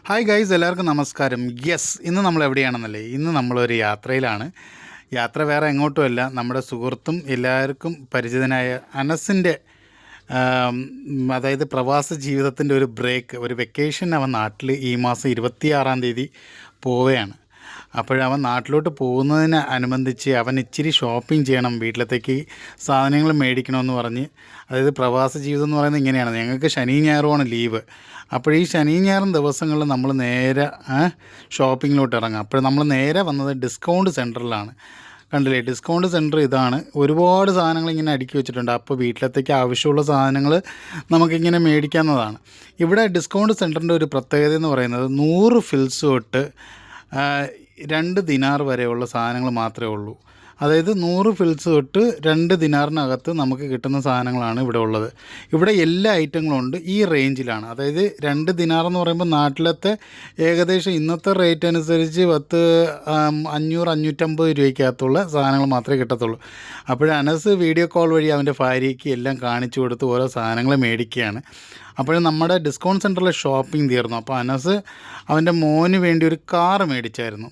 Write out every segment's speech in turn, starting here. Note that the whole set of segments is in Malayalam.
ഹായ് ഗൈസ്, എല്ലാവർക്കും നമസ്കാരം. ഇന്ന് നമ്മൾ എവിടെയാണെന്നല്ലേ? ഇന്ന് നമ്മളൊരു യാത്രയിലാണ്. യാത്ര വേറെ എങ്ങോട്ടുമല്ല, നമ്മുടെ സുഹൃത്തും എല്ലാവർക്കും പരിചിതനായ അനസിൻ്റെ അതായത് പ്രവാസ ജീവിതത്തിൻ്റെ ഒരു ബ്രേക്ക്, ഒരു വെക്കേഷൻ അവൻ നാട്ടിൽ ഈ മാസം 26-ാം തീയതി പോവുകയാണ്. അപ്പോഴവൻ നാട്ടിലോട്ട് പോകുന്നതിന് അനുബന്ധിച്ച് അവൻ ഇച്ചിരി ഷോപ്പിംഗ് ചെയ്യണം, വീട്ടിലത്തേക്ക് സാധനങ്ങൾ മേടിക്കണമെന്ന് പറഞ്ഞ്. അതായത് പ്രവാസ ജീവിതം എന്ന് പറയുന്നത് ഇങ്ങനെയാണ്, ഞങ്ങൾക്ക് ശനി ഞായറുമാണ് ലീവ്. അപ്പോൾ ഈ ശനി ഞായറും ദിവസങ്ങളിൽ നമ്മൾ നേരെ ഷോപ്പിങ്ങിലോട്ട് ഇറങ്ങും. അപ്പോൾ നമ്മൾ നേരെ വന്നത് ഡിസ്കൗണ്ട് സെൻറ്ററിലാണ്. കണ്ടില്ലേ, ഡിസ്കൗണ്ട് സെൻറ്റർ ഇതാണ്. ഒരുപാട് സാധനങ്ങൾ ഇങ്ങനെ അടുക്കി വെച്ചിട്ടുണ്ട്. അപ്പോൾ വീട്ടിലത്തേക്ക് ആവശ്യമുള്ള സാധനങ്ങൾ നമുക്കിങ്ങനെ മേടിക്കാവുന്നതാണ്. ഇവിടെ ഡിസ്കൗണ്ട് സെൻറ്ററിൻ്റെ ഒരു പ്രത്യേകത എന്ന് പറയുന്നത് 100 ഫിൽസ് തൊട്ട് 2 ദിനാർ വരെയുള്ള സാധനങ്ങൾ മാത്രമേ ഉള്ളൂ. അതായത് 100 ഫിൽസ് തൊട്ട് 2 ദിനാറിനകത്ത് നമുക്ക് കിട്ടുന്ന സാധനങ്ങളാണ് ഇവിടെ ഉള്ളത്. ഇവിടെ എല്ലാ ഐറ്റങ്ങളും ഉണ്ട് ഈ റേഞ്ചിലാണ്. അതായത് 2 ദിനാർ എന്ന് പറയുമ്പോൾ നാട്ടിലത്തെ ഏകദേശം ഇന്നത്തെ റേറ്റ് അനുസരിച്ച് 500-550 രൂപയ്ക്കകത്തുള്ള സാധനങ്ങൾ മാത്രമേ കിട്ടത്തുള്ളൂ. അപ്പോൾ അനസ് വീഡിയോ കോൾ വഴി അവൻ്റെ ഭാര്യയ്ക്ക് എല്ലാം കാണിച്ചു കൊടുത്ത് ഓരോ സാധനങ്ങൾ മേടിക്കുകയാണ്. അപ്പോൾ നമ്മുടെ ഡിസ്കൗണ്ട് സെൻറ്ററിലെ ഷോപ്പിംഗ് തീർന്നു. അപ്പോൾ അനസ് അവൻ്റെ മോന് വേണ്ടി ഒരു കാർ മേടിച്ചായിരുന്നു.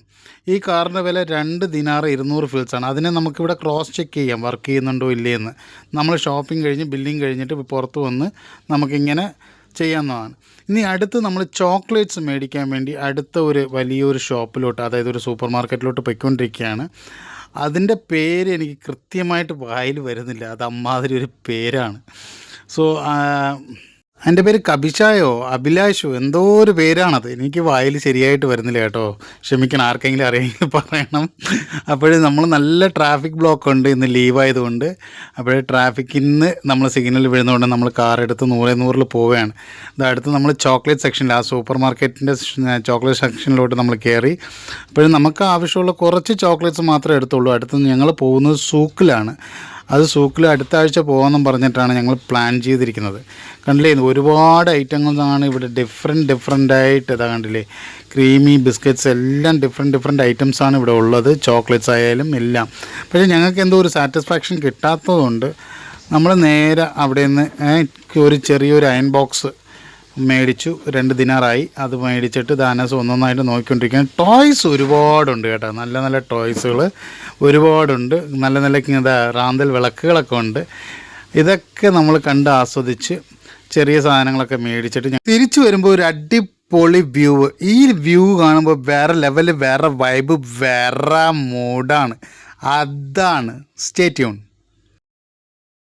ഈ കാറിൻ്റെ വില 2 ദിനാർ 200 ഫിൽസാണ്. അതിനെ നമുക്കിവിടെ ക്രോസ് ചെക്ക് ചെയ്യാം, വർക്ക് ചെയ്യുന്നുണ്ടോ ഇല്ലയെന്ന്. നമ്മൾ ഷോപ്പിംഗ് കഴിഞ്ഞ് ബില്ലിങ് കഴിഞ്ഞിട്ട് പുറത്ത് വന്ന് നമുക്കിങ്ങനെ ചെയ്യാവുന്നതാണ്. ഇനി അടുത്ത് നമ്മൾ ചോക്ലേറ്റ്സ് മേടിക്കാൻ വേണ്ടി അടുത്ത ഒരു വലിയൊരു ഷോപ്പിലോട്ട്, അതായത് ഒരു സൂപ്പർ മാർക്കറ്റിലോട്ട് പോയിക്കൊണ്ടിരിക്കുകയാണ്. അതിൻ്റെ പേര് എനിക്ക് കൃത്യമായിട്ട് വായിൽ വരുന്നില്ല, അത് അമ്മാതിരി ഒരു പേരാണ്. സോ എൻ്റെ പേര് കബിഷായോ അഭിലാഷോ എന്തോ ഒരു പേരാണത്, എനിക്ക് വായിൽ ശരിയായിട്ട് വരുന്നില്ല കേട്ടോ, ക്ഷമിക്കണം. ആർക്കെങ്കിലും അറിയെങ്കിൽ പറയണം. അപ്പോൾ നമ്മൾ നല്ല ട്രാഫിക് ബ്ലോക്ക് ഉണ്ട്, ഇന്ന് ലീവായതുകൊണ്ട്. അപ്പോൾ ട്രാഫിക്കിൽ നിന്ന് നമ്മൾ സിഗ്നൽ വീഴുന്നതുകൊണ്ട് നമ്മൾ കാർ എടുത്ത് 100 പോവുകയാണ്. അടുത്ത് നമ്മൾ ചോക്ലേറ്റ് സെക്ഷനിൽ, ആ സൂപ്പർ മാർക്കറ്റിൻ്റെ ചോക്ലേറ്റ് സെക്ഷനിലോട്ട് നമ്മൾ കയറി. അപ്പോൾ നമുക്ക് ആവശ്യമുള്ള കുറച്ച് ചോക്ലേറ്റ്സ് മാത്രമേ എടുത്തുള്ളൂ. അടുത്ത് ഞങ്ങൾ പോകുന്നത് സൂക്കിലാണ്. അത് സൂക്കിൽ അടുത്ത ആഴ്ച പോകാമെന്നും പറഞ്ഞിട്ടാണ് ഞങ്ങൾ പ്ലാൻ ചെയ്തിരിക്കുന്നത്. കണ്ടില്ലേ, ഒരുപാട് ഐറ്റങ്ങളാണ് ഇവിടെ, ഡിഫറെൻ്റ് ആയിട്ട്. ഇതാ കണ്ടില്ലേ, ക്രീമി ബിസ്ക്കറ്റ്സ് എല്ലാം ഡിഫറെൻറ്റ് ഐറ്റംസാണ് ഇവിടെ ഉള്ളത്. ചോക്ലേറ്റ്സ് ആയാലും എല്ലാം. പക്ഷേ ഞങ്ങൾക്ക് എന്തോ ഒരു സാറ്റിസ്ഫാക്ഷൻ കിട്ടാത്തതുകൊണ്ട് നമ്മൾ നേരെ അവിടെ നിന്ന് ഒരു ചെറിയൊരു അയൺ ബോക്സ് മേടിച്ചു. 2 ദിനാറായി. അത് മേടിച്ചിട്ട് ദാനസ് ഒന്നൊന്നായിട്ട് നോക്കിക്കൊണ്ടിരിക്കുകയാണ്. ടോയ്സ് ഒരുപാടുണ്ട് കേട്ടോ, നല്ല ടോയ്സുകൾ ഒരുപാടുണ്ട്. നല്ല റാന്തൽ വിളക്കുകളൊക്കെ ഉണ്ട്. ഇതൊക്കെ നമ്മൾ കണ്ട് ആസ്വദിച്ച് ചെറിയ സാധനങ്ങളൊക്കെ മേടിച്ചിട്ട് തിരിച്ചു വരുമ്പോൾ ഒരു അടിപൊളി വ്യൂ. ഈ വ്യൂ കാണുമ്പോൾ വേറെ ലെവല്, വേറെ വൈബ്, വേറെ മൂഡാണ്. അതാണ്. Stay tune.